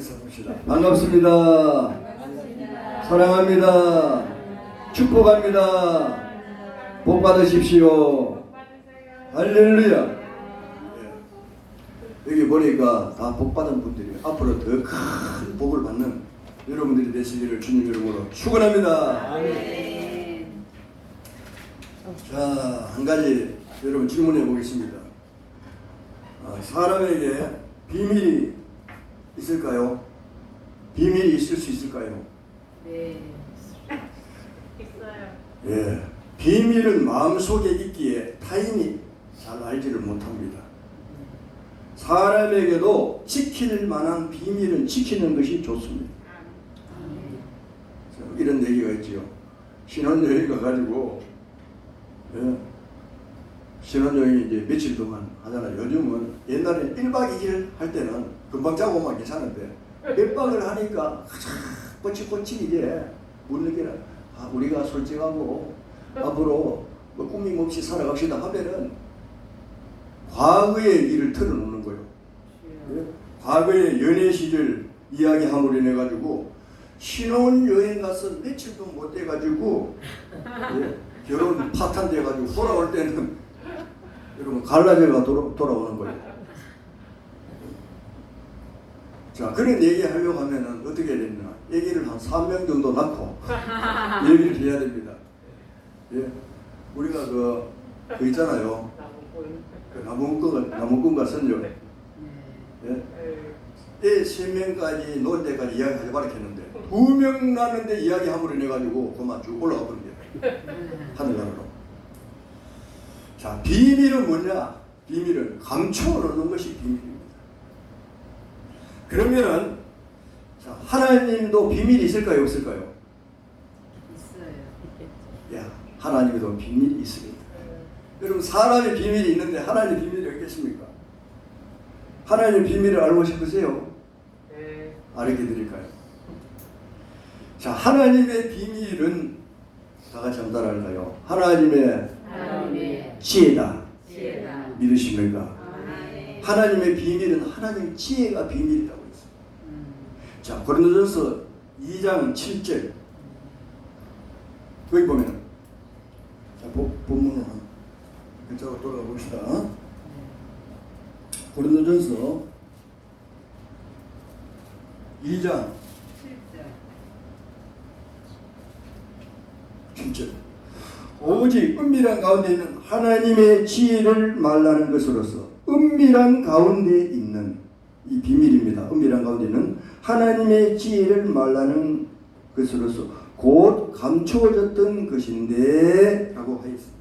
인사합시다. 반갑습니다. 사랑합니다. 축복합니다. 복 받으십시오. 할렐루야. 여기 보니까 다 복 받은 분들이 앞으로 더 큰 복을 받는 여러분들이 되시기를 주님 이름으로 축원합니다. 자, 한 가지 여러분 질문해 보겠습니다. 사람에게 비밀이 있을까요? 비밀이 있을 수 있을까요? 네. 있어요. 예. 비밀은 마음속에 있기에 타인이 잘 알지를 못합니다. 사람에게도 지킬 만한 비밀은 지키는 것이 좋습니다. 이런 얘기가 있지요. 신혼여행 가가지고 신혼여행이 이제 며칠 동안 하잖아요. 요즘은 옛날에 1박 2일 할 때는 금방 자고만 괜찮은데 몇 박을 하니까 꼬치꼬치 이제 못 느끼나. 우리가 솔직하고 앞으로 뭐 꾸밈 없이 살아갑시다 하면은 과거의 일을 털어놓는 거예요. 과거의 연애 시절 이야기함으로 인해 가지고 신혼여행 가서 며칠도 못 돼가지고 결혼 파탄돼 가지고 돌아올 때는 여러분 갈라져가 돌아오는 거예요. 자, 그런 얘기 하려고 하면은 어떻게 해야 되나? 얘기를 한 3명 정도 낳고 얘기를 해야 됩니다. 예, 우리가 그 있잖아요. 그 나무꾼과 선녀. 예, 애 3명까지 놓을 때까지 이야기하려고 했는데 2명 낳는데 이야기 함으로 인해가지고 그만 쭉 올라가 버린 거예요. 하늘나라로. 자, 비밀은 뭐냐? 비밀은 감춰놓는 것이 비밀입니다. 그러면은 자, 하나님도 비밀이 있을까요? 없을까요? 있어요. 야, 하나님도 비밀이 있습니다. 여러분, 사람의 비밀이 있는데 하나님의 비밀이 없겠습니까? 하나님의 비밀을 알고 싶으세요? 네. 알게 드릴까요? 자, 하나님의 비밀은 다 같이 한번 따라할까요? 하나님의 지혜다. 믿으십니까? 하나님의 비밀은 하나님의 지혜가 비밀이라고 했어요. 자, 고린도전서 2장 7절 거기 보면 자, 본문을 그쪽으로 돌아가 봅시다. 고린도전서 2장 7절 오직 은밀한 가운데 있는 하나님의 지혜를 말하는 것으로서 은밀한 가운데 있는 이 비밀입니다. 은밀한 가운데 있는 하나님의 지혜를 말하는 것으로서 곧 감추어졌던 것인데 라고 하였습니다.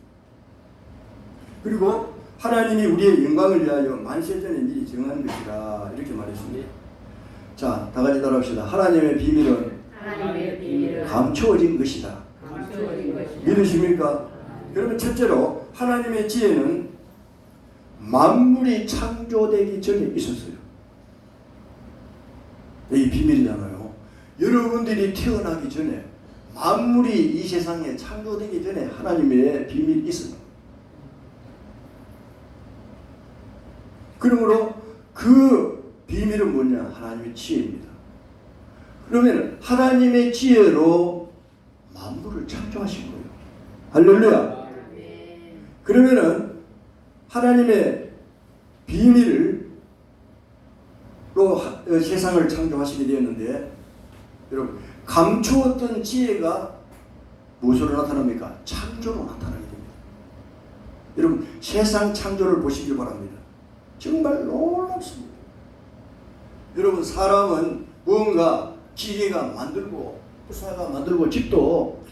그리고 하나님이 우리의 영광을 위하여 만세전에 미리 정한 것이라 이렇게 말했습니다. 자, 다 같이 따라합시다. 하나님의 비밀은 감추어진 것이다. 믿으십니까? 그러면 첫째로 하나님의 지혜는 만물이 창조되기 전에 있었어요. 이 비밀이잖아요. 여러분들이 태어나기 전에 만물이 이 세상에 창조되기 전에 하나님의 비밀이 있습니다. 그러므로 그 비밀은 뭐냐? 하나님의 지혜입니다. 그러면 하나님의 지혜로 만물을 창조하신 거예요. 할렐루야. 그러면은 하나님의 비밀로 세상을 창조하시게 되었는데 여러분 감추었던 지혜가 무엇으로 나타납니까? 창조로 나타나게 됩니다. 여러분 세상 창조를 보시길 바랍니다. 정말 놀랍습니다. 여러분 사람은 무언가 기계가 만들고 부사가 만들고 집도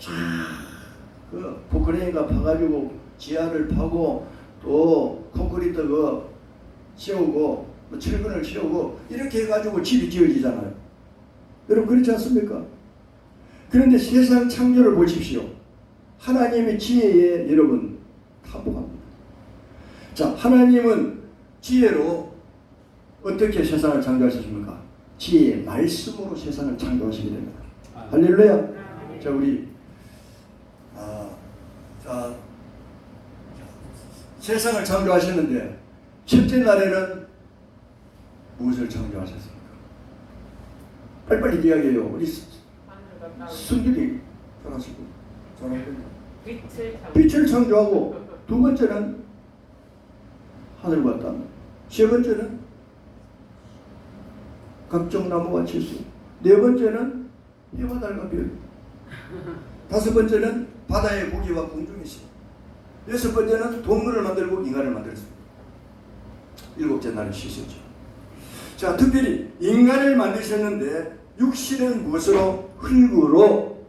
그 포크레인가 파가지고 지하를 파고 또 콘크리트 씌우고 뭐 철근을 씌우고 이렇게 해가지고 집이 지어지잖아요. 여러분 그렇지 않습니까? 그런데 세상 창조를 보십시오. 하나님의 지혜에 여러분 탐복합니다. 자, 하나님은 지혜로 어떻게 세상을 창조하셨습니까? 지혜의 말씀으로 세상을 창조하시게 됩니다. 할렐루야. 자, 우리 세상을 창조하셨는데 첫째 날에는 무엇을 창조하셨습니까? 빨리빨리 이야기해요. 우리 하늘 가까운 순길이 잘하시고 잘하십니다. 빛을 참. 빛을 창조하고 두 번째는 하늘과 땅, 세 번째는 각종 나무와 채소, 네 번째는 해와 달과 별, 다섯 번째는 바다의 고기와 공중의 신, 여섯 번째는 동물을 만들고 인간을 만들었습니다. 일곱째 날에 쉬셨죠. 자, 특별히 인간을 만드셨는데 육신은 무엇으로? 흙으로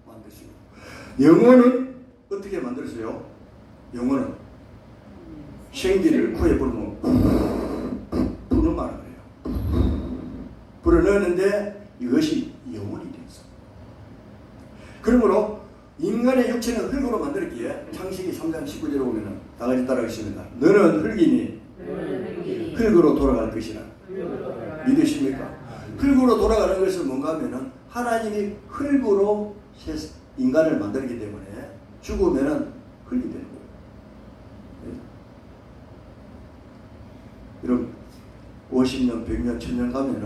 만드시고, 영혼은 어떻게 만들었어요? 영혼은 생기를 코에 불어넣고 불을 말하는 거예요. 불을 넣었는데 이것이 영혼이 되었어. 그러므로 인간의 육체는 흙으로 만들었기에 창세기 3장 19절에 보면 다 같이 따라하겠습니다. 너는 흙이니 흙으로 돌아갈 것이라. 믿으십니까? 흙으로 돌아가는 것은 뭔가 하면은 하나님이 흙으로 인간을 만들기 때문에 죽으면은 흙이 되는 거예요. 여러분 50년, 100년, 1000년 가면은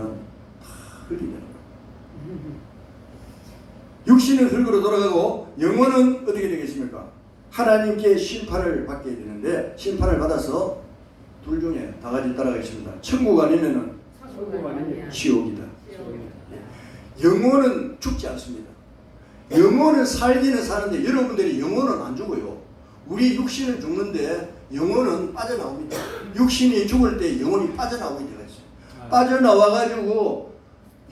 다 흙이 되는 거예요. 육신은 흙으로 돌아가고 영혼은 어떻게 되겠습니까? 하나님께 심판을 받게 되는데 심판을 받아서 둘 중에 다 같이 따라가겠습니다. 천국 아니면은 지옥이다. 영혼은 죽지 않습니다. 영혼은 살기는 사는데 여러분들이 영혼은 안 죽어요. 우리 육신은 죽는데 영혼은 빠져나옵니다. 육신이 죽을 때 영혼이 빠져나오게 되어 있어요. 빠져나와가지고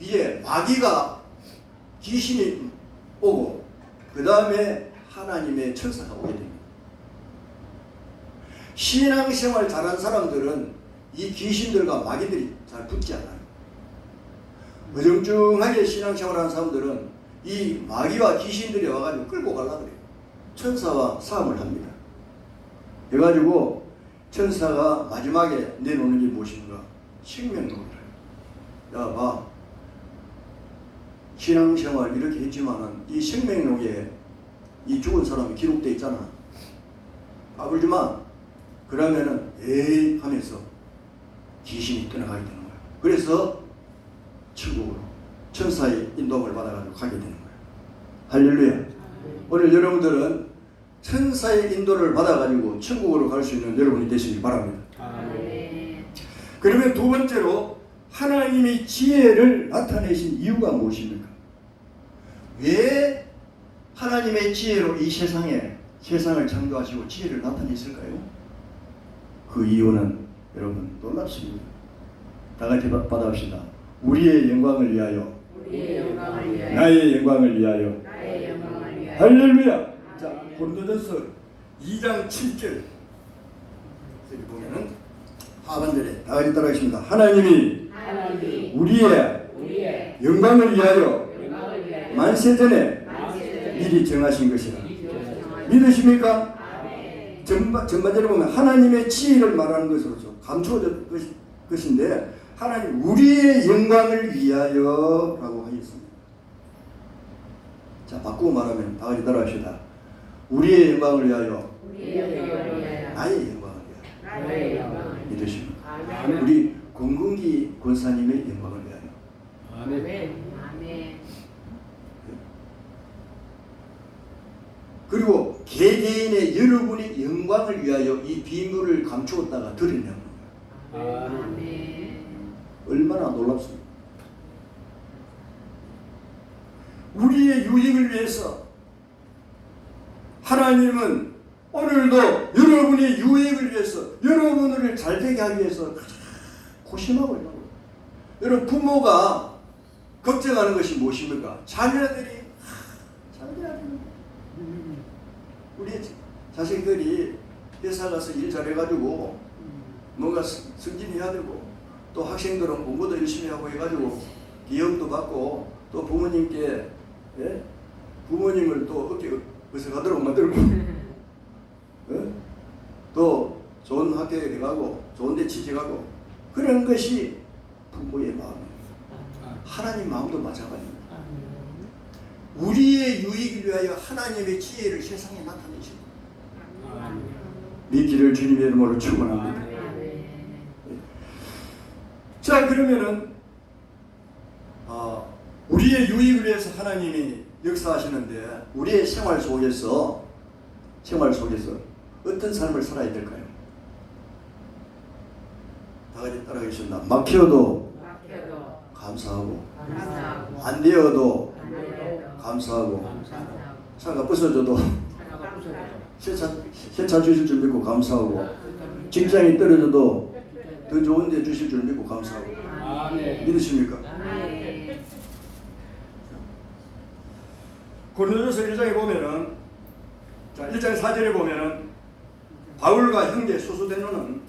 이제 마귀가 귀신이 오고 그 다음에 하나님의 천사가 오게 됩니다. 신앙생활 잘한 사람들은 이 귀신들과 마귀들이 잘 붙지 않아요. 어정쩡하게 신앙생활하는 사람들은 이 마귀와 귀신들이 와가지고 끌고 가려고 그래요. 천사와 싸움을 합니다. 그래가지고 천사가 마지막에 내놓는 게 무엇인가? 생명록을 해요. 야, 봐. 신앙생활 이렇게 했지만은 이 생명록에 이 죽은 사람이 기록되어 있잖아. 까불지 마. 그러면은 에이 하면서 귀신이 떠나가게 되는 거야. 그래서 천국으로 천사의 인도함을 받아가지고 가게 되는 거야. 할렐루야. 오늘 여러분들은 천사의 인도를 받아가지고 천국으로 갈 수 있는 여러분이 되시길 바랍니다. 그러면 두 번째로 하나님이 지혜를 나타내신 이유가 무엇입니까? 왜 하나님의 지혜로 이 세상을 창조하시고 지혜를 나타냈을까요? 그 이유는 여러분 놀랍습니다. 다 같이 받아봅시다. 우리의 영광을 위하여, 나의 영광을 위하여. 할렐루야. 자, 고린도전서 2장 7절 여기 보면은 하반절에 다 같이 따라하겠습니다. 하나님이 우리의 영광을 위하여 만세 전에 미리 정하신 것이라. 믿으십니까? 전반전에 보면 하나님의 지혜를 말하는 것으로서 감추어진 것인데 하나님 우리의 영광을 위하여 라고 하였습니다. 자, 바꾸고 말하면 다 같이 따라합시다. 우리의 영광을 위하여, 나의 영광을 위하여. 믿으십니까? 우리 권근기 권사님의 영광을 위하여. 아멘. 그리고 개개인의 여러분의 영광을 위하여 이 비밀을 감추었다가 드러내는 거예요. 얼마나 놀랍습니까? 우리의 유익을 위해서 하나님은 오늘도 여러분의 유익을 위해서 여러분을 잘되게 하기 위해서 고심하고 있는 거예요. 여러분 부모가 걱정하는 것이 무엇입니까? 자녀들이 잘 돼야 되는 거예요. 우리 자식들이 회사 가서 일 잘해가지고 뭔가 승진해야 되고 또 학생들은 공부도 열심히 하고 해가지고 기업도 받고 또 부모님께 부모님을 또 어깨 으쓱하도록 만들고 또 좋은 학교에 가고 좋은 데 취직하고 그런 것이 부모의 마음이에요. 하나님 마음도 마찬가지입니다. 우리의 유익을 위하여 하나님의 지혜를 세상에 나타내시고 믿기를 주님의 이름으로 축원합니다. 자, 그러면은 우리의 유익을 위해서 하나님이 역사하시는데 우리의 생활 속에서 어떤 삶을 살아야 될까요? 다 같이 따라가겠습니다. 막혀도 막혀도 감사하고 감사하고 안 되어도 안 되어도 감사하고 감사하고 차가 부서져도 차가 부서져도 세차 주실 줄 믿고 감사하고 직장이 떨어져도 더 좋은 데 주실 줄 믿고 감사하고 아멘. 믿으십니까? 아멘. 고린도전서 1장에 보면은 자 1장 4절에 보면은 바울과 형제 소수대노는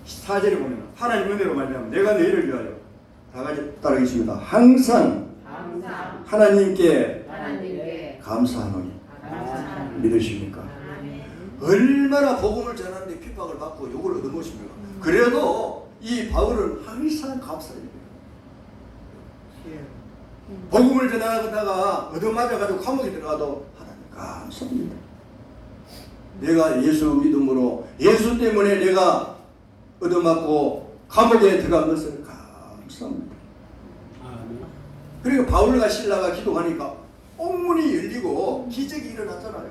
4절에 보면 하나님 은혜로 말미암아 내가 너희를 위하여 다 같이 따르겠습니다. 항상 항상 하나님께 하나님께 감사하노니 감사합니다. 믿으십니까? 아멘. 얼마나 복음을 전하는데 핍박을 받고 욕을 얻은 것입니까? 그래도 이 바울은 항상 감사해요. 복음을 전하다가 얻어맞아가지고 감옥에 들어가도 하나님 감사합니다. 내가 예수 믿음으로 예수 때문에 내가 얻어맞고 감옥에 들어간 것을 감사합니다. 아멘. 그리고 바울과 실라가 기도하니까 옥문이 열리고 기적이 일어났잖아요.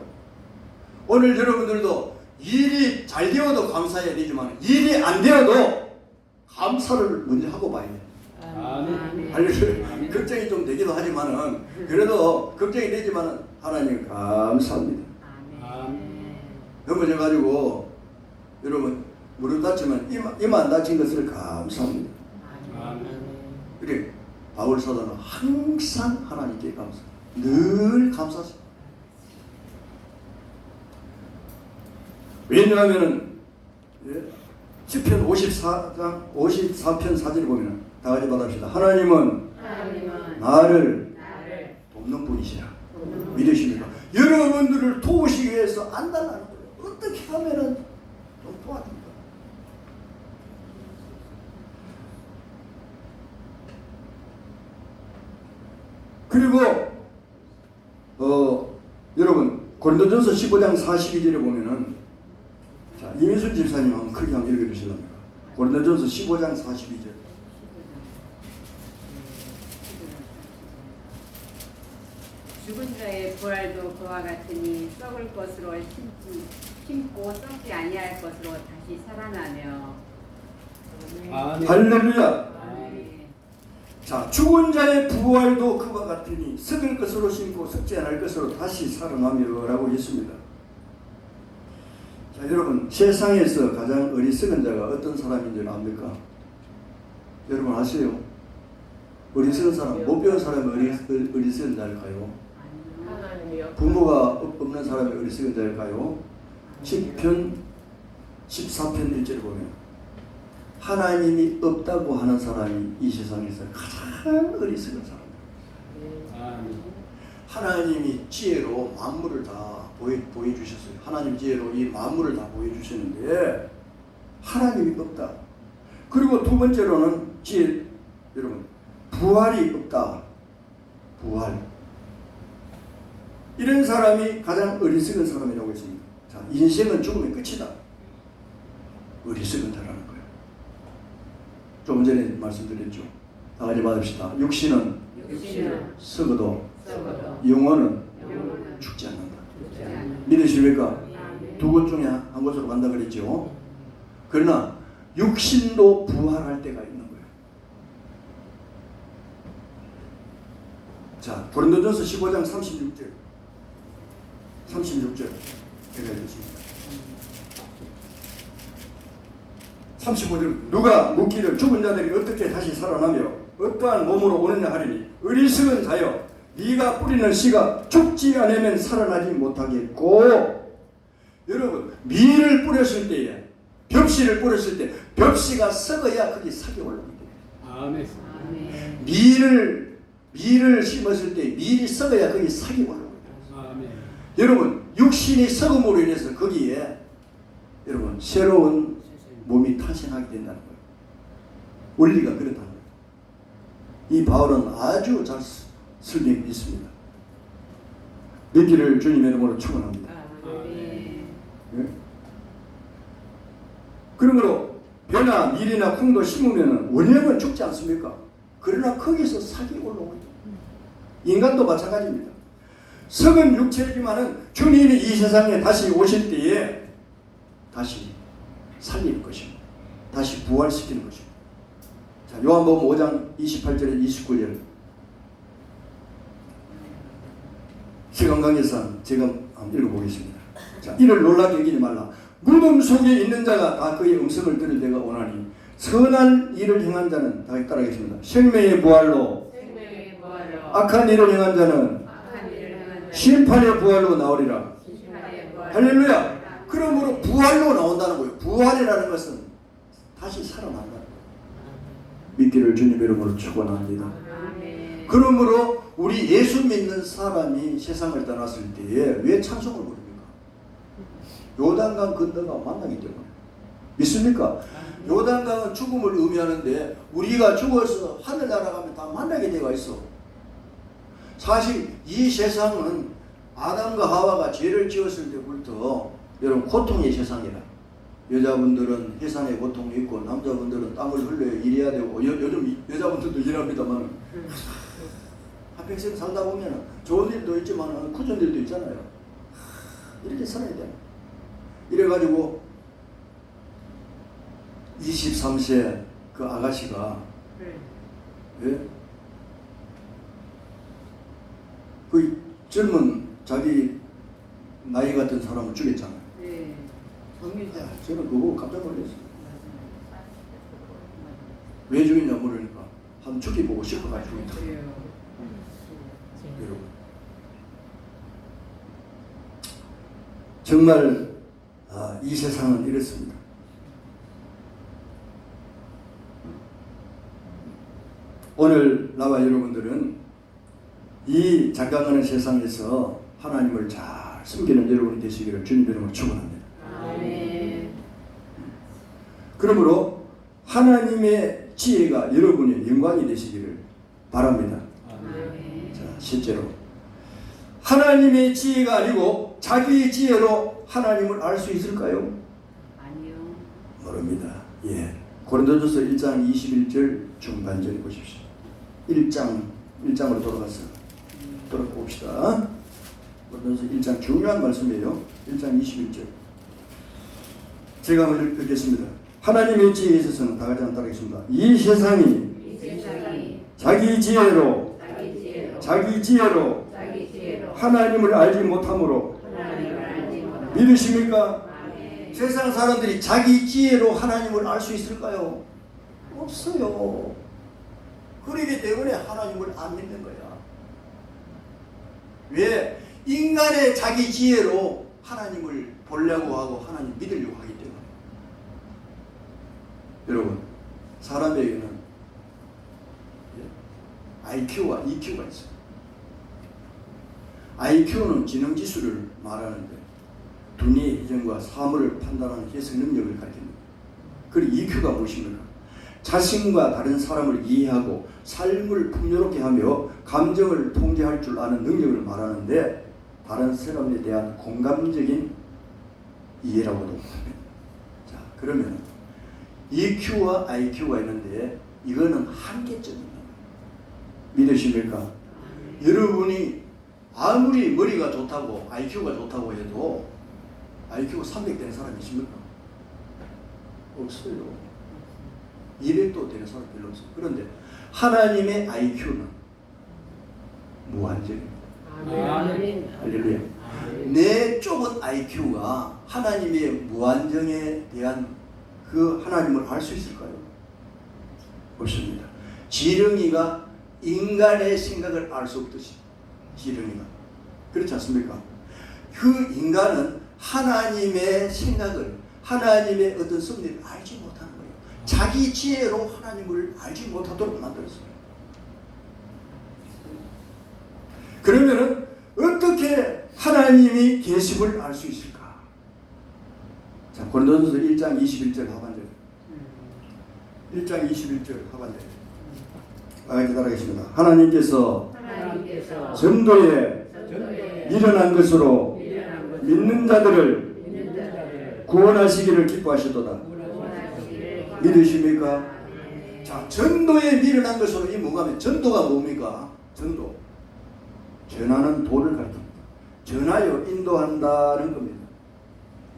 오늘 여러분들도 일이 잘 되어도 감사해야 되지만 일이 안 되어도 감사를 먼저 하고 봐야 돼요. 아멘. 할렐루야. 걱정이 좀 되기도 하지만은 그래도 걱정이 되지만은 하나님 감사합니다. 아멘. 넘어져 가지고 여러분 무릎 다치면 이마 안 다친 것을 감사합니다. 아멘. 그래 바울 사도는 항상 하나님께 감사. 늘 감사합니다. 왜냐하면은 시편 54편 4절에 보면은 다 같이 받읍시다. 하나님은 하나님은 나를 나를 돕는 분이시라. 돕는 믿으십니까? 여러분들을 도우시기 위해서 안달나는 거예요. 어떻게 하면은 좀 도와줍니다. 그리고 여러분 고린도전서 15장 42절에 보면은 자 이민순 집사님 한번 크게 한번 읽어주실랍니까? 고린도전서 15장 42절. 죽은 자의 부활도 그와 같으니 썩을 것으로 심고 썩지 아니할 것으로 다시 살아나며 아멘. 할렐루야. 아멘. 자 죽은 자의 부활도 그와 같으니 썩을 것으로 심고 썩지 않을 것으로 다시 살아나며라고 했습니다. 자 여러분 세상에서 가장 어리석은 자가 어떤 사람인 줄 압니까? 여러분 아세요? 어리석은 사람, 못 배운 사람이 어리석은 자일까요? 하나님이요. 부모가 없는 사람이 어리석은 자일까요? 10편 14편 1절에 보면 하나님이 없다고 하는 사람이 이 세상에서 가장 어리석은 사람입니다. 아멘. 하나님이 지혜로 만물을 다 보여주셨어요. 하나님 지혜로 이 만물을 다 보여주시는데 하나님이 없다. 그리고 두 번째로는 지혜, 여러분 부활이 없다. 부활. 이런 사람이 가장 어리석은 사람이라고 했습니다. 자, 인생은 죽음의 끝이다. 어리석은 자라는 거예요. 조금 전에 말씀드렸죠. 다 같이 받읍시다. 육신은 육신은 썩어도 썩어도 영혼은 영혼은 죽지 않는다. 죽지 않는다. 믿으십니까? 아멘. 두 곳 중에 한 곳으로 간다 그랬죠. 그러나 육신도 부활할 때가 있는 거예요. 자, 고린도전서 15장 36절. 제가 읽겠습니다. 35절 누가 묻기를 죽은 자들이 어떻게 다시 살아나며 어떠한 몸으로 오느냐 하리니 어리석은 자여 네가 뿌리는 씨가 죽지 않으면 살아나지 못하겠고 여러분 밀을 뿌렸을 때에 벽씨를 뿌렸을 때 벽씨가 썩어야 거기 삭이 올라옵니다. 아멘. 아멘. 밀을 심었을 때 밀이 썩어야 거기 삭이 올라옵니다. 아멘. 여러분 육신이 썩음으로 인해서 거기에 여러분 새로운 몸이 탄생하게 된다는 거예요. 원리가 그렇다는 거예요. 이 바울은 아주 잘 설명했습니다. 믿기를 주님의 이름으로 축원합니다. 아멘. 예? 그러므로 벼나 밀이나 콩도 심으면 원형은 죽지 않습니까? 그러나 거기서 sak이 올라오죠. 인간도 마찬가지입니다. 썩은 육체이지만은 주님이 이 세상에 다시 오실 때에 다시 살리는 것입니다. 다시 부활시키는 것입니다. 자, 요한복음 5장 28절에 29절. 시간 관계상 제가 한번 읽어보겠습니다. 자, 이를 놀라게 여기지 말라. 무덤 속에 있는 자가 다 그의 음성을 들을 때가 오나니 선한 일을 행한 자는 다 따라하겠습니다. 생명의 부활로 생명의 부활로 악한 일을 행한 자는 악한 일을 행한 자는 심판의 부활로 나오리라. 심판의 부활로 할렐루야. 그러므로 부활로 나온다는 거예요. 부활이라는 것은 다시 살아난다는 거예요. 믿기를 주님의 이름으로 축원합니다. 아멘. 그러므로 우리 예수 믿는 사람이 세상을 떠났을 때에 왜 찬송을 부릅니까? 요단강 건너가 만나기 때문에. 믿습니까? 요단강은 죽음을 의미하는데 우리가 죽어서 하늘 날아가면 다 만나게 되어 있어. 사실 이 세상은 아담과 하와가 죄를 지었을 때부터 여러분 고통의 세상이라. 여자분들은 해산의 고통이 있고 남자분들은 땀을 흘려야 일해야 되고 요즘 여자분들도 일합니다만 한평생 살다 보면 좋은 일도 있지만 굳은 일도 있잖아요. 이렇게 살아야 돼요. 이래가지고 23세 그 아가씨가 예? 그 젊은 자기 나이 같은 사람을 죽였잖아요. 네. 정밀자. 저는 그거 보고 깜짝 놀랐어요. 왜 죽였냐 물으니까 한 죽이 보고 싶어가지고 그래요. 여러분 정말 이 세상은 이렇습니다. 오늘 나와 여러분들은 이 장강하는 세상에서 하나님을 잘 숨기는 여러분이 되시기를 주님 이름으로 축원합니다. 아멘. 그러므로 하나님의 지혜가 여러분의 영광이 되시기를 바랍니다. 아멘. 자, 실제로 하나님의 지혜가 아니고 자기의 지혜로 하나님을 알 수 있을까요? 아니요. 모릅니다. 예. 고린도전서 1장 21절 중반절 보십시오. 1장으로 돌아가서 돌아봅시다. 고린도전서 1장 중요한 말씀이에요. 1장 21절. 제가 한번 읽겠습니다. 하나님의 지혜에 있어서는 다 같이 한번 따라하겠습니다. 이 세상이 이 세상이 자기 지혜로 자기 지혜로 하나님을 알지 못함으로 하나님을 알지 못하고 믿으십니까? 아멘. 세상 사람들이 자기 지혜로 하나님을 알 수 있을까요? 없어요. 그러기 때문에 하나님을 안 믿는 거야. 왜? 인간의 자기 지혜로 하나님을 보려고 하고 하나님 믿으려고 하기 때문에. 여러분, 사람에게는 IQ와 EQ가 있어요. IQ는 지능지수를 말하는데 두뇌의 이전과 사물을 판단하는 해석 능력을 가리킵니다. 그리고 EQ가 무엇입니까? 자신과 다른 사람을 이해하고 삶을 풍요롭게 하며 감정을 통제할 줄 아는 능력을 말하는데 다른 사람에 대한 공감적인 이해라고도 합니다. 자, 그러면 EQ와 IQ가 있는데 이거는 한계점입니다. 믿으십니까? 여러분이 아무리 머리가 좋다고 IQ가 좋다고 해도 IQ가 300 되는 사람이 있습니까? 없어요. 200도 되는 사람 별로 없어요. 그런데 하나님의 IQ는 무한정입니다. 아멘. 할렐루야. 내 좁은 IQ가 하나님의 무한정에 대한 그 하나님을 알 수 있을까요? 없습니다. 지렁이가 인간의 생각을 알 수 없듯이 지렁이가 그렇지 않습니까? 그 인간은 하나님의 생각을 하나님의 어떤 섭리를 알지 못하는 거예요. 자기 지혜로 하나님을 알지 못하도록 만들었어요. 그러면은 어떻게 하나님이 계심을 알 수 있을까? 자, 고린도전서 1장 21절 하반절. 1장 21절 하반절. 같이 따라하겠습니다. 하나님께서 전도에 일어난 것으로 믿는 자들을 구원하시기를 기뻐하시도다. 믿으십니까? 자, 전도에 미련한 것으로 이 뭐가 전도가 뭡니까? 전도. 전하는 도를 가르칩니다. 전하여 인도한다는 겁니다.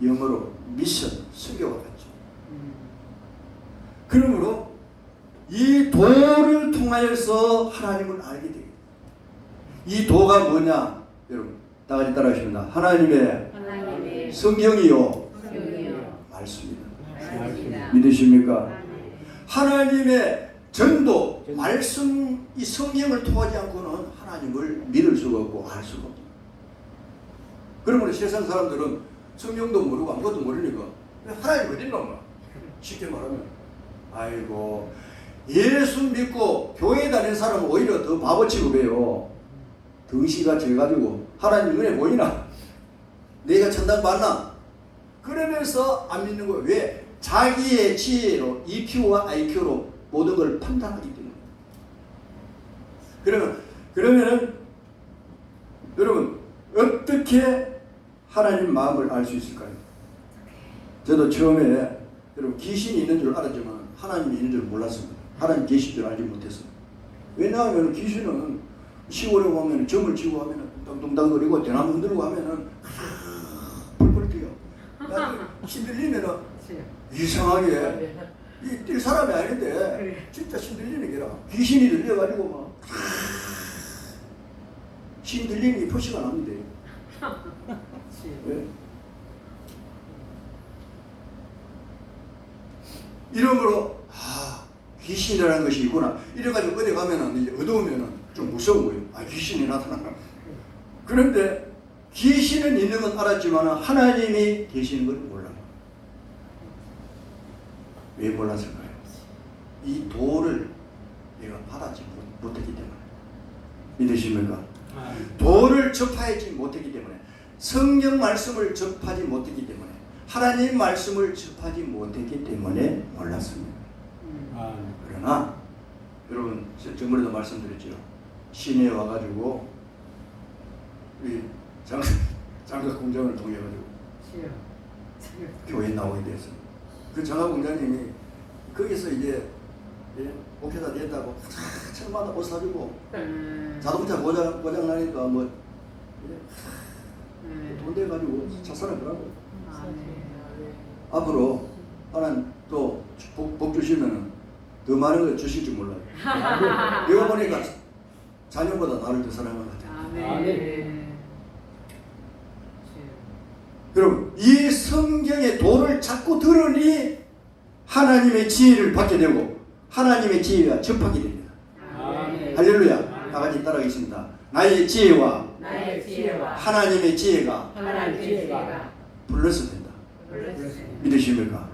영어로 미션, 수교가 같죠. 그러므로 이 도를 통하여서 하나님을 알게 됩니다. 이 도가 뭐냐? 여러분 다 같이 따라하십니다. 하나님의 하나님의 성경이요 성령이요 말씀입니다. 말씀이다. 믿으십니까? 하나님의 전도, 말씀, 이 성경을 통하지 않고는 하나님을 믿을 수가 없고 알 수가 없다. 그러므로 세상 사람들은 성경도 모르고 아무것도 모르니까 하나님 어디 있나? 쉽게 말하면 아이고 예수 믿고 교회 다니는 사람은 오히려 더 바보 취급해요. 덩시가 져가지고 하나님 눈에 보이나? 내가 천당 받나? 그러면서 안 믿는 거예요. 왜? 자기의 지혜로 EQ와 IQ로 모든 걸 판단하기 때문에. 그러면은 여러분 어떻게 하나님 마음을 알 수 있을까요? 저도 처음에 여러분 귀신이 있는 줄 알았지만 하나님이 있는 줄 몰랐습니다. 하나님 계신 줄 알지 못했어요. 왜냐하면 귀신은 시골에 가면 점을 치고 하면은 뚱뚱당거리고 대나무 흔들고 하면은 펄펄 뛰어. 신들리면은 이상하게 뛸 사람이 아닌데 진짜 신들리는 게라 귀신이 들려가지고 막 신들리는 게 표시가 납니다. 왜? 이러므로 귀신이라는 것이 있구나. 이래가지고 어디 가면은 이제 어두우면은 좀 무서운 거예요. 귀신이 나타나나. 그런데 귀신은 있는 건 알았지만 하나님이 계시는 걸 몰라요. 왜 몰랐을까요? 이 도를 내가 받아지 못했기 때문에. 믿으십니까? 도를 접하지 못했기 때문에, 성경 말씀을 접하지 못했기 때문에, 하나님 말씀을 접하지 못했기 때문에 몰랐습니다. 그러나 여러분 저번에도 말씀드렸죠. 시내에 와가지고 우리 장갑 공장을 통해가지고 교회에 나오게 됐어요. 그 장갑 공장님이 거기서 이제 목회자 됐다고 철마다 옷 사주고 자동차 고장 나니까 뭐 돈 돼가지고 차 사라더라고. 앞으로 하나님 또 복 주시면 더 많은 걸 주실 줄 몰라요. 내가 보니까 자녀보다 나를 더 사랑하는 것 같아요. 여러분 이 성경의 도를 자꾸 들으니 하나님의 지혜를 받게 되고 하나님의 지혜가 접하게 됩니다. 할렐루야. 다 같이 따라하겠습니다. 나의 지혜와 하나님의 지혜가 플러스 된다. 믿으십니까?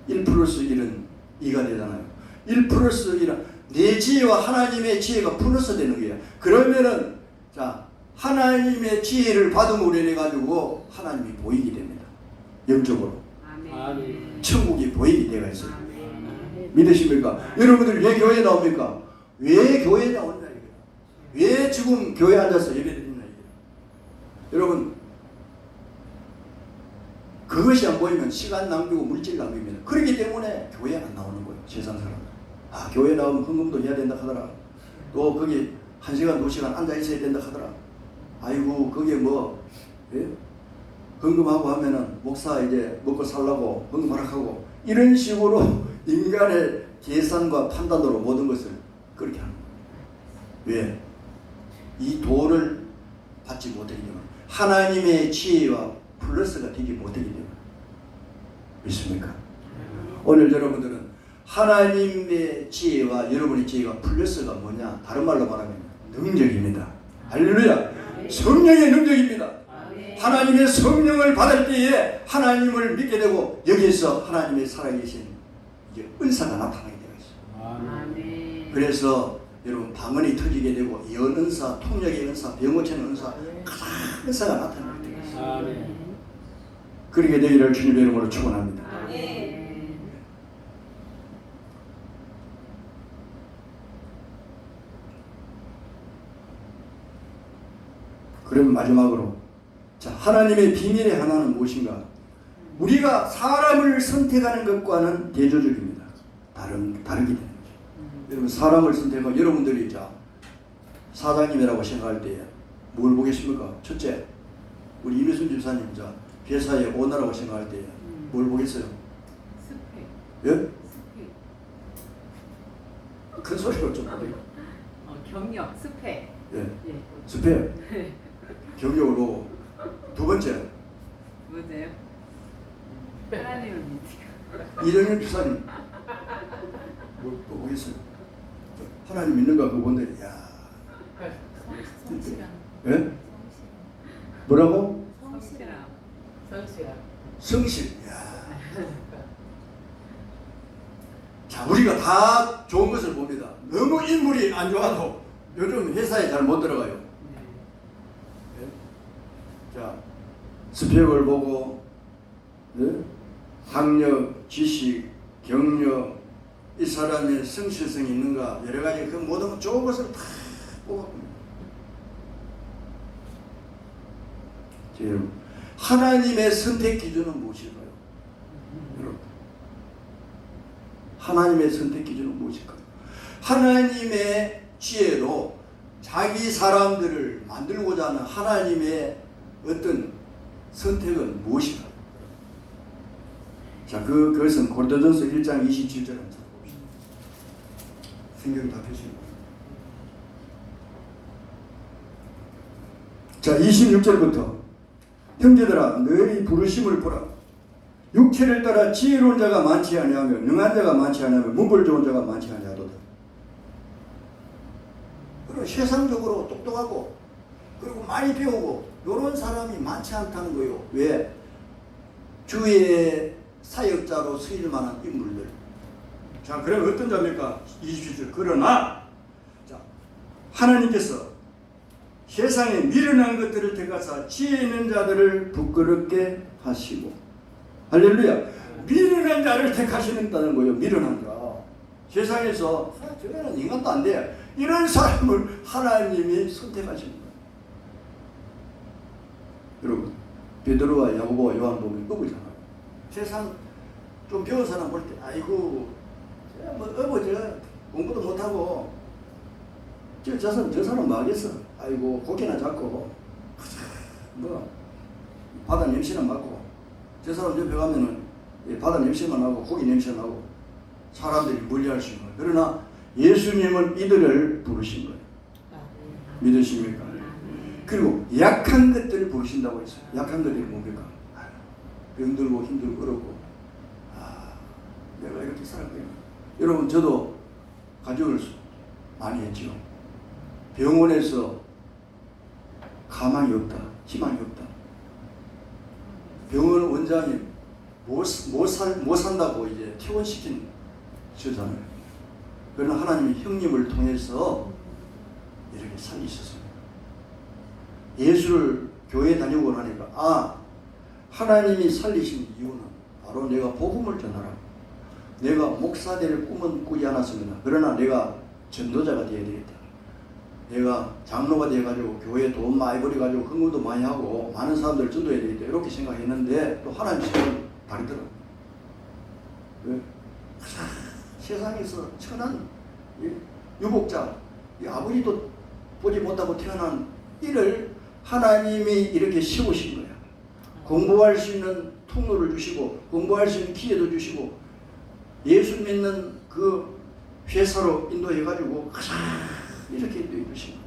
1 플러스 1은 2가 되잖아요. 1 플러스 1은 내 지혜와 하나님의 지혜가 플러스 되는 거예요. 그러면은 자 하나님의 지혜를 받음으로 인해 가지고 하나님이 보이게 됩니다. 영적으로 천국이 보이게 되어 있어요. 믿으십니까? 여러분들 왜 교회에 나옵니까? 왜 교회에 나오느냐 이거야. 왜 지금 교회에 앉아서 예배드리냐 이거야. 여러분 그것이 안 보이면 시간 낭비고 물질 낭비입니다. 그렇기 때문에 교회에 안 나오는 거예요. 세상 사람들. 교회에 나오면 헌금도 해야 된다 하더라. 또 거기 1시간 2시간 앉아 있어야 된다 하더라. 아이고 거기에 뭐 헌금하고 하면은 목사 이제 먹고 살라고 헌금하라 하고 이런 식으로 인간의 계산과 판단으로 모든 것을 그렇게 하는 거예요. 왜? 이 도를 받지 못하기 때문에 하나님의 지혜와 플러스가 되지 못하기 때문에. 믿습니까? 오늘 여러분들은 하나님의 지혜와 여러분의 지혜가 플러스가 뭐냐? 다른 말로 말하면 능력입니다. 할렐루야. 성령의 능력입니다. 하나님의 성령을 받을 때에 하나님을 믿게 되고 여기에서 하나님의 살아계신 이제 은사가 나타나게 되어 있어요. 그래서 여러분 방언이 터지게 되고 예언은사, 통역의 은사, 병고치는 은사, 큰 은사가 나타나게 되어 있어요. 그렇게 되기를 주님의 이름으로 축원합니다. 그럼 마지막으로 자 하나님의 비밀의 하나는 무엇인가? 우리가 사람을 선택하는 것과는 대조적입니다. 다르게 되는 거죠. 여러분 사람을 선택하고 여러분들이 자 사장님이라고 생각할 때 뭘 보겠습니까? 첫째, 우리 이미순 집사님 자 회사의 오너라고 생각할 때 뭘 보겠어요? 스펙. 예? 스펙. 큰 소리로 좀 하세요. 경력. 스펙. 예, 예. 스펙, 경력을 보고 두 번째 뭐세요? 하나님을 믿으니까. 이정현 집사님 뭐 보겠어요? 하나님 믿는가 그거 본데 야 성실함. 예? 뭐라고? 성실함. 성실. 야. 자, 우리가 다 좋은 것을 봅니다. 너무 인물이 안 좋아도 요즘 회사에 잘 못 들어가요. 네. 예? 자, 스펙을 보고 예? 학력, 지식, 경력, 이 사람의 성실성이 있는가 여러 가지 그 모든 좋은 것을 다 뽑아봅니다. 자, 여러분, 하나님의 선택 기준은 무엇일까요? 여러분, 하나님의 선택 기준은 무엇일까요? 하나님의 지혜로 자기 사람들을 만들고자 하는 하나님의 어떤 선택은 무엇일까요? 자, 그것은 고린도전서 1장 27절을 한번 찾아봅시다. 성경 다 펴시고. 자, 26절부터 형제들아 너희 부르심을 보라. 육체를 따라 지혜로운 자가 많지 아니하며 능한 자가 많지 아니하며 문벌 좋은 자가 많지 아니하도다. 그리고 세상적으로 똑똑하고 그리고 많이 배우고 이런 사람이 많지 않다는 거예요. 왜? 주의 사역자로 쓰일 만한 인물들. 자, 그럼 어떤 자입니까? 27절. 그러나 자, 하나님께서 세상에 미련한 것들을 택하사 지혜 있는 자들을 부끄럽게 하시고. 할렐루야. 미련한 자를 택하시는다는 거예요. 미련한 자. 세상에서 저거는 인간도 안 돼. 이런 사람을 하나님이 선택하시는 거예요. 여러분, 베드로와 야고보와 요한 보면 어부잖아요. 세상 좀 배운 사람 볼 때 아이고 뭐 어부저 공부도 못하고 저 사람 뭐 하겠어. 아이고 고기나 잡고 뭐 바다 냄새나 맡고 저 사람 옆에 가면은 바다 냄새만 나고 고기 냄새 나고 사람들이 멀리할 수 있는 거예요. 그러나 예수님은 이들을 부르신 거예요. 믿으십니까? 그리고 약한 것들을 부르신다고 했어요. 약한 것들이 뭡니까? 병들고 힘들고 어렵고 내가 이렇게 살았거든요. 여러분 저도 가족을 많이 했죠. 병원에서 가망이 없다, 희망이 없다. 병원 원장이 못 산다고 이제 퇴원시킨 저잖아요. 그러나 하나님이 형님을 통해서 이렇게 살리셨습니다. 예수를 교회 다니고 나니까 하나님이 살리신 이유는 바로 내가 복음을 전하라. 내가 목사 될 꿈은 꾸지 않았습니다. 그러나 내가 전도자가 되어야 되겠다. 내가 장로가 되어가지고 교회에 돈 많이 벌여가지고 헌금도 많이 하고 많은 사람들을 전도해야 되겠다. 이렇게 생각했는데 또 하나님 생각은 다르더라고요. 왜? 세상에서 천한 유복자, 아버지도 보지 못하고 태어난 이를 하나님이 이렇게 세우신 거야. 공부할 수 있는 통로를 주시고 공부할 수 있는 기회도 주시고 예수 믿는 그 회사로 인도해가지고 이렇게 인도해 주신 거야.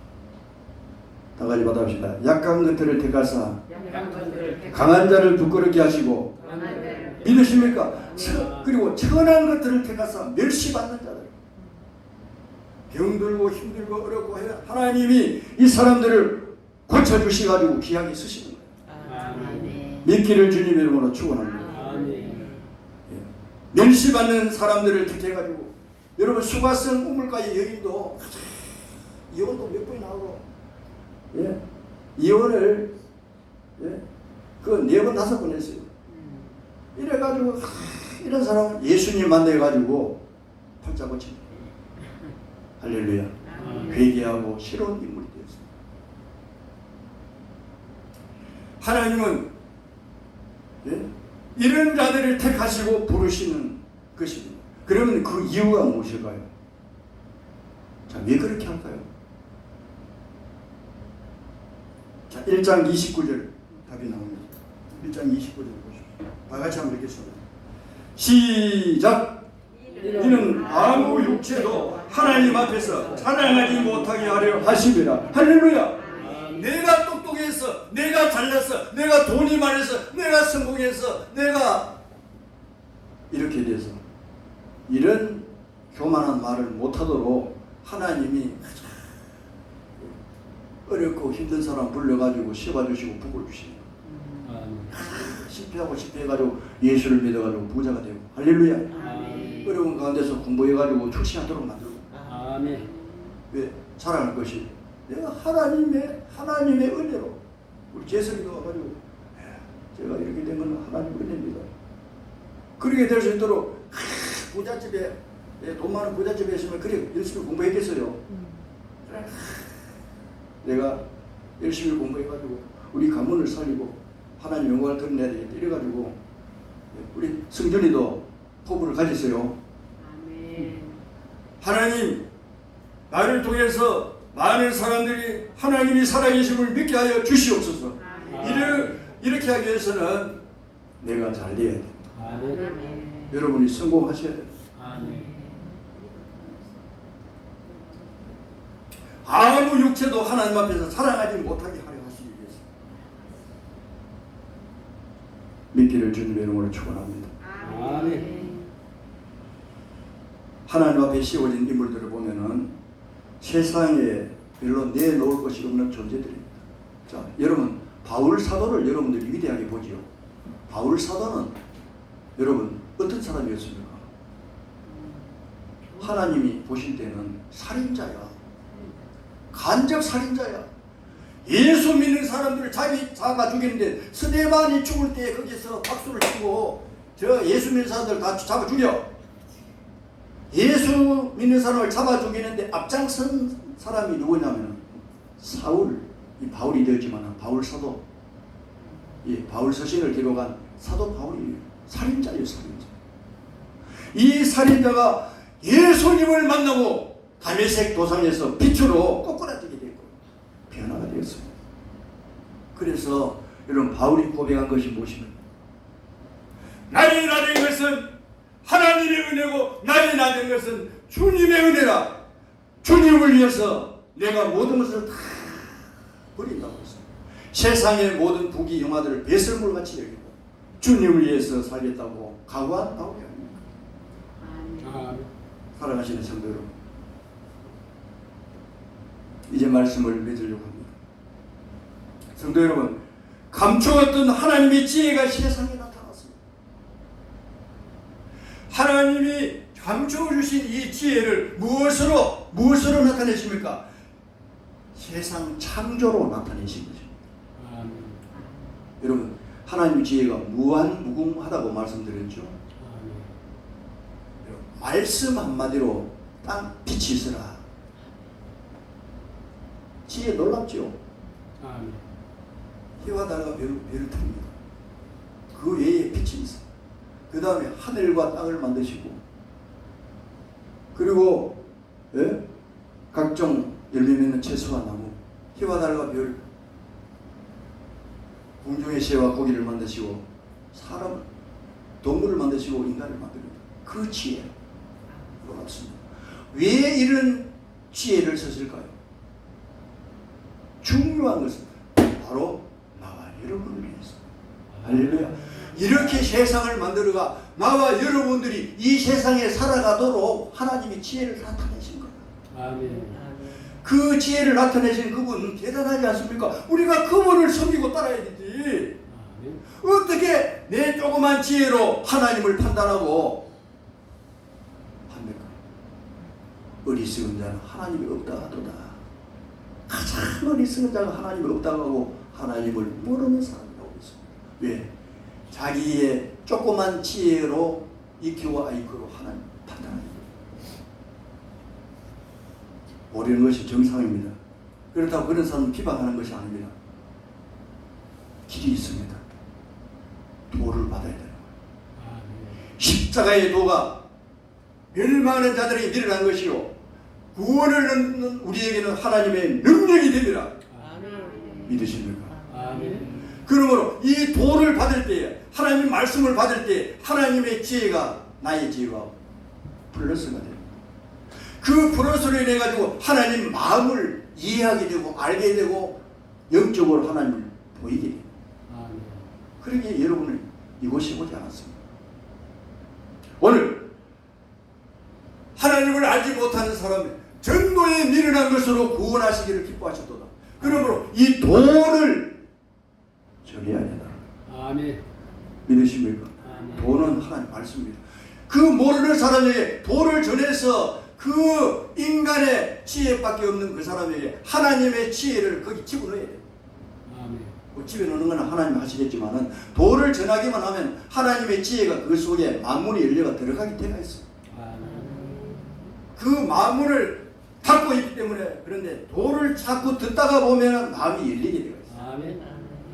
다 같이 받아봅시다. 약한 것들을 택하사 강한 자를 부끄럽게 하시고 믿으십니까? 그리고 천한 것들을 택하사 멸시받는 자들, 병들고 힘들고 어렵고 하나님이 이 사람들을 고쳐주셔가지고 귀하게 쓰시는 거예요. 믿기를 주님 이름으로 축원합니다. 멸시받는 사람들을 택해가지고 여러분 수가성 우물가의 여인도 이혼도 몇 번이 나오고 이혼을 그 4번 5번 했어요. 이래가지고 이런 사람은 예수님 만나가지고 팔자 고칩니다. 할렐루야. 회개하고 새로운 인물이 되었습니다. 하나님은 이런 자들을 택하시고 부르시는 것입니다. 그러면 그 이유가 무엇일까요? 자, 왜 그렇게 할까요? 자, 1장 29절 답이 나옵니다. 1장 29절 보십시오. 다 같이 한번 읽겠습니다. 시작! 이는 아무 육체도 하나님 앞에서 자랑하지 못하게 하려 하심이라. 할렐루야! 내가 똑똑해서, 내가 잘났어, 내가 돈이 많아서, 내가 성공해서, 내가 이렇게 돼서 이런 교만한 말을 못하도록 하나님이 어렵고 힘든 사람 불러가지고 씌워주시고 복을 주시고 실패하고 실패해가지고 예수를 믿어가지고 부자가 되고 할렐루야. 아멘. 어려운 가운데서 공부해가지고 출세하도록 만들고. 아멘. 왜? 자랑할 것이 내가 하나님의 은혜로 우리 재석이도 와가지고 제가 이렇게 된 건 하나님 은혜입니다. 그렇게 될 수 있도록 부잣집에 돈 많은 부잣집에 있으면 그래 열심히 공부했겠어요. 내가 열심히 공부해가지고 우리 가문을 살리고 하나님 영광을 드러내야 되겠다 이래가지고 우리 성전이도 포부를 가졌어요. 아멘. 하나님 나를 통해서 많은 사람들이 하나님이 살아계심을 믿게 하여 주시옵소서. 이렇게 하기 위해서는 내가 잘 돼야 돼. 아멘. 여러분이 성공하셔야 돼. 아멘. 아무 육체도 하나님 앞에서 사랑하지 못하게 하려 하시기 위해서 믿기를 주님의 이름으로 축원합니다. 아멘. 하나님 앞에 씌워진 인물들을 보면은 세상에 별로 내놓을 것이 없는 존재들입니다. 자, 여러분 바울 사도를 여러분들이 위대하게 보지요. 바울 사도는 여러분 어떤 사람이었습니까? 하나님이 보실 때는 살인자야. 간접 살인자야. 예수 믿는 사람들을 잡아 죽이는데 스데반이 죽을 때 거기서 박수를 치고 저 예수 믿는 사람들 다 잡아 죽여. 예수 믿는 사람을 잡아 죽이는데 앞장선 사람이 누구냐면 사울, 이 바울이 되었지만 바울 사도, 이 바울 서신을 기록한 사도 바울이 살인자예요, 살인자. 이 살인자가 예수님을 만나고 다메섹 도상에서 빛으로 꼬꾸라지게 됐고 변화가 되었습니다. 그래서 여러분 바울이 고백한 것이 무엇입니까? 나를 낳은 것은 하나님의 은혜고 나를 낳은 것은 주님의 은혜라. 주님을 위해서 내가 모든 것을 다 버린다고 했습니다. 세상의 모든 부귀 영화들을 배설물같이 여기고 주님을 위해서 살겠다고 각오한 바울이 아닙니까? 아멘. 사랑하시는 성도 여러분, 이제 말씀을 맺으려고 합니다. 성도 여러분, 감추었던 하나님의 지혜가 세상에 나타났습니다. 하나님이 감춰주신 이 지혜를 무엇으로 나타내십니까? 세상 창조로 나타내신 것입니다. 아멘. 여러분, 하나님의 지혜가 무한무궁하다고 말씀드렸죠. 아멘. 말씀 한마디로 땅 빛이 있으라. 지혜 놀랍죠? 아멘. 해와 달과 별을 탑니다. 그 외에 빛이 있어. 그 다음에 하늘과 땅을 만드시고, 그리고 각종 열매 맺는 채소와 나무, 해와 달과 별, 공중의 새와 고기를 만드시고, 사람, 동물을 만드시고 인간을 만듭니다. 그 지혜 놀랍습니다. 왜 이런 지혜를 쓰실까요? 중요한 것은 바로 나와 여러분을 위해서. 할렐루야. 이렇게 세상을 만들어가 나와 여러분들이 이 세상에 살아가도록 하나님이 지혜를 나타내신 거예요. 아멘. 그 지혜를 나타내신 그분은 대단하지 않습니까? 우리가 그분을 섬기고 따라야 되지. 아멘. 어떻게 내 조그만 지혜로 하나님을 판단하고 합니까? 어리석은 자는 하나님이 없다 하도다. 가장 어리석은 자가 하나님이 없다고 하고 하나님을 모르는 사람이라고 있습니다. 왜? 자기의 조그만 지혜로 EQ와 IQ로 하나님 판단합니다. 모르는 것이 정상입니다. 그렇다고 그런 사람은 비방하는 것이 아닙니다. 길이 있습니다. 도를 받아야 되는 거예요. 아멘. 십자가의 도가 멸망하는 자들에게 미련한 것이요 구원을 얻는 우리에게는 하나님의 능력이 됩니다. 아멘. 믿으십니까? 아멘. 그러므로 이 도를 받을 때 하나님 말씀을 받을 때 하나님의 지혜가 나의 지혜와 플러스가 돼요. 그 플러스로 인해 가지고 하나님 마음을 이해하게 되고 알게 되고 영적으로 하나님을 보이게 돼요. 아멘. 그러기에 여러분은 이곳에 오지 않았습니다. 오늘 하나님을 알지 못하는 사람이 전도에 미련한 것으로 구원하시기를 기뻐하셨도다. 그러므로 이 도를 전해야 된다. 아멘. 믿으십니까? 아멘. 도는 하나님 말씀입니다. 그 모르는 사람에게 도를 전해서 그 인간의 지혜밖에 없는 그 사람에게 하나님의 지혜를 거기 집어넣어야 돼요. 아멘. 뭐 집어넣는 건 하나님 하시겠지만은 도를 전하기만 하면 하나님의 지혜가 그 속에 만문이 열려가 들어가게 되어 있어요. 아멘. 그 마음을 닫고 있기 때문에 그런데 도를 자꾸 듣다가 보면 마음이 열리게 되어 있어요. 아멘.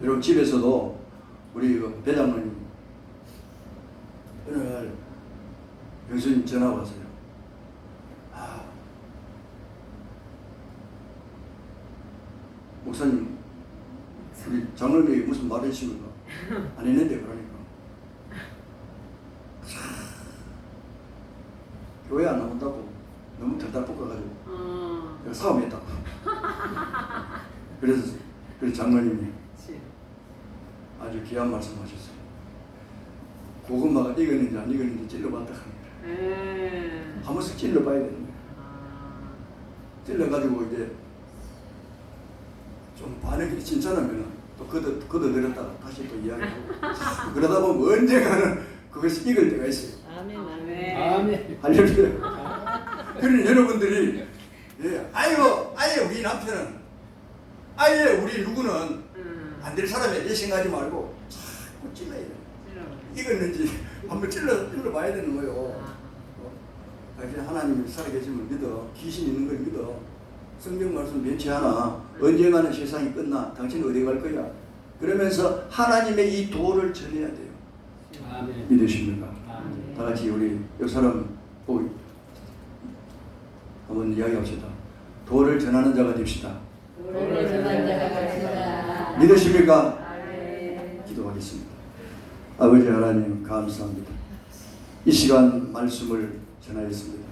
여러분 집에서도 우리 그 배장로님 어느 날 교수님 전화 왔어요. 목사님 우리 장로님에게 무슨 말 해주십니까? 안 했는데 그러니까 교회 안 나온다고 너무 들달볶아가지고 내가 싸움했다고. 그래서 장로님이 아주 귀한 말씀하셨어요. 고구마가 익었는지 안 익었는지 찔러봤다 합니다. 한 번씩 찔러봐야 되는 거예요. 찔러가지고 이제 좀 반응이 진짜라면 또 걷어들였다가 다시 또 이야기하고 그러다 보면 언젠가는 그것이 익을 때가 있어요. 아멘. 아멘. 할렐루야. 그런 여러분들이 아예 우리 남편은 아예 우리 누구는 안 될 사람에 내 생각하지 말고 자꾸 찔러야 돼. 익었는지 한번 찔러봐야 되는 거예요. 하나님이 살아계심을 믿어. 귀신 있는 걸 믿어. 성경 말씀 변치 않아. 언젠가는 세상이 끝나. 당신 어디 갈 거야? 그러면서 하나님의 이 도를 전해야 돼요. 아멘. 믿으십니까? 아멘. 다 같이 우리 옆 사람 보고 한번 이야기합시다. 도를 전하는 자가 됩시다. 도를 전하는 자가 됩시다. 믿으십니까? 아멘. 기도하겠습니다. 아버지 하나님 감사합니다. 이 시간 말씀을 전하였습니다.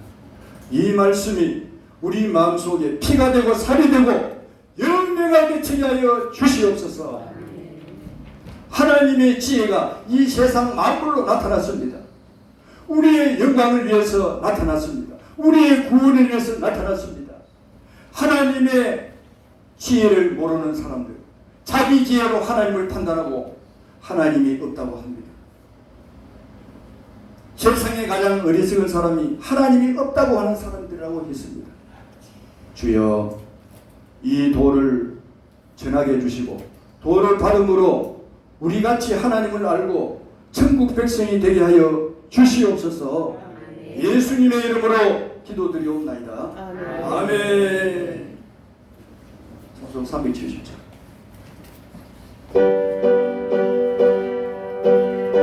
이 말씀이 우리 마음속에 피가 되고 살이 되고 열매가 되게 하여 주시옵소서. 하나님의 지혜가 이 세상 만물로 나타났습니다. 우리의 영광을 위해서 나타났습니다. 우리의 구원을 위해서 나타났습니다. 하나님의 지혜를 모르는 사람들, 자기 지혜로 하나님을 판단하고 하나님이 없다고 합니다. 세상에 가장 어리석은 사람이 하나님이 없다고 하는 사람들이라고 했습니다. 주여 이 도를 전하게 해주시고 도를 받음으로 우리같이 하나님을 알고 천국 백성이 되게 하여 주시옵소서. 예수님의 이름으로 기도드리옵나이다. 아멘. 아멘. 찬송 370장.